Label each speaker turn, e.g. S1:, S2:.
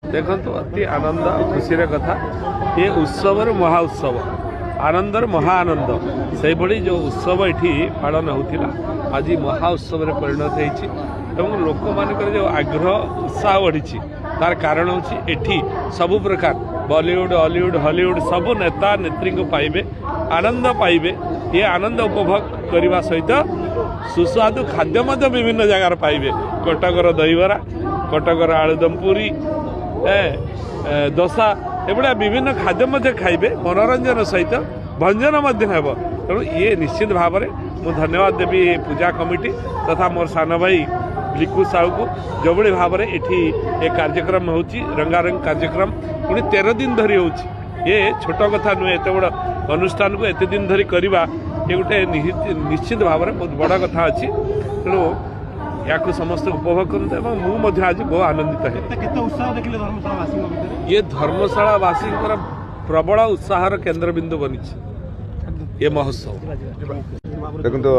S1: देखो अति आनंद खुशी कथा ये उत्सव महा उत्सव आनंदर महा आनंद से भली जो उत्सव ये पालन होता आज महा उत्सव परिणत हो लोक मान जो आग्रह उत्साह बढ़ी तार कारण होठी सबु प्रकार बॉलीवुड हॉलीवुड हॉलीवुड सबु नेता नेत्री को पाइबे आनंद पाइबे ये आनंद उपभोग करने सहित सुस्वादु खाद्य विभिन्न जगार पाइबे कटकर दहीबरा कटकर आलुदम पूरी दोसा एगुड़ा विभिन्न खाद्य खाइबे मनोरंजन सहित भंजन हेब तेणु ये निश्चित भाव में मुझे धन्यवाद देवी पूजा कमिटी तथा मोर सान भाई लिकु साहू को जो भाई भाव में ये कार्यक्रम हो रंगारंग कार्यक्रम पुणी 13 दिन धरी हो ये छोट कथा नुहे एत बड़ अनुष्ठान को एत दिन धरी करवा ये गोटे निश्चित भाव में बहुत बड़ा कथा अच्छी तेणु या समस्त उपभोग करते मुझे आज बहुत आनंदित है ये धर्मशालावासी प्रबल उत्साह केन्द्रबिंदु बनी ये महोत्सव
S2: देखो